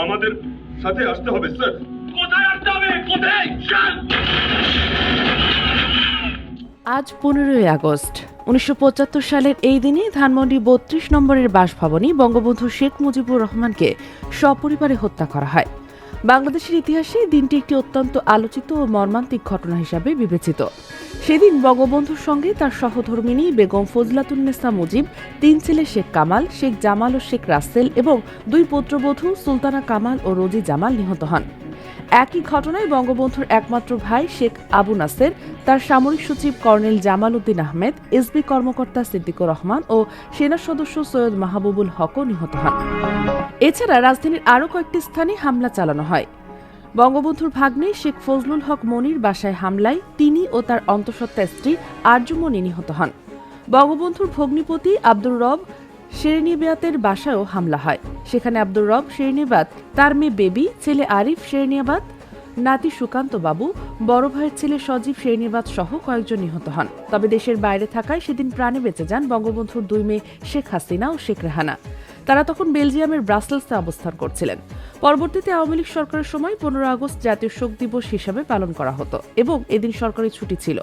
আমাদের সাথে আসতে হবে স্যার। কোথায় আসতে হবে? কোথায়? আজ 15ই আগস্ট 1975 সালের এই দিনে ধানমন্ডি 32 নম্বরের বাসভবনে বঙ্গবন্ধু শেখ মুজিবুর রহমানকে সপরিবারে হত্যা করা হয়। বাংলাদেশের ইতিহাসে দিনটি একটি অত্যন্ত আলোচিত ও মর্মান্তিক ঘটনা হিসাবে বিবেচিত। সেদিন বঙ্গবন্ধুর সঙ্গে তার সহধর্মিণী বেগম ফজলাতুন্নেসা মুজিব, 3 ছেলে শেখ কামাল, শেখ জামাল ও শেখ রাসেল এবং 2 পুত্রবধূ সুলতানা কামাল ও রোজি জামাল নিহত হন। একই ঘটনায় বঙ্গবন্ধুর একমাত্র ভাই শেখ আবু নাসের, তার সামরিক সচিব কর্নেল জামাল উদ্দিন আহমেদ, এসবি কর্মকর্তা সিদ্দিকুর রহমান ও সেনা সদস্য সৈয়দ মাহবুবুল হকও নিহত হন। এছাড়া রাজধানীর আরও কয়েকটি স্থানে হামলা চালানো হয়। বঙ্গবন্ধুর ভাগ্নে শেখ ফজলুল হক মনির বাসায় হামলায় তিনি ও তার অন্তঃসত্ত্বা স্ত্রী আরজুমনি নিহত হন। বঙ্গবন্ধুর ভগ্নিপতি আব্দুর রব শেরনিয়াবাতের বাসায়ও হামলা হয়। সেখানে আব্দুর রব শেরনিয়াবাত, তার মেয়ে বেবি, ছেলে আরিফ শেরনিয়াবাত, নাতি সুকান্ত বাবু, বড় ভাইয়ের ছেলে সজীব শেরনিয়াবাত সহ কয়েকজন নিহত হন। তবে দেশের বাইরে থাকায় সেদিন প্রাণে বেঁচে যান বঙ্গবন্ধুর 2 মেয়ে শেখ হাসিনা ও শেখ রেহানা। তারা তখন বেলজিয়ামের ব্রাসেলসে অবস্থান করছিলেন। পরবর্তীতে আওয়ামী লীগ সরকারের সময় 15 আগস্ট জাতীয় শোক দিবস হিসাবে পালন করা হতো এবং এদিন সরকারি ছুটি ছিল।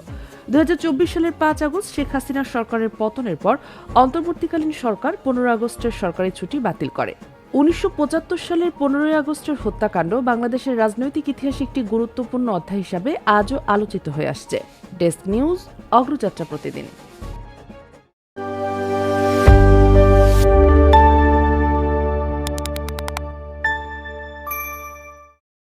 2024 সালের 5 আগস্ট শেখ হাসিনার সরকারের পতনের পর অন্তর্বর্তীকালীন সরকার 15 আগস্টের সরকারি ছুটি বাতিল করে। 1975 সালের 15 আগস্টের হত্যাকাণ্ড বাংলাদেশের রাজনৈতিক ইতিহাসে একটি গুরুত্বপূর্ণ অধ্যায় হিসাবে আজও আলোচিত হয়ে আসছে। ডেস্ক নিউজ, অগ্রযাত্রা প্রতিদিন।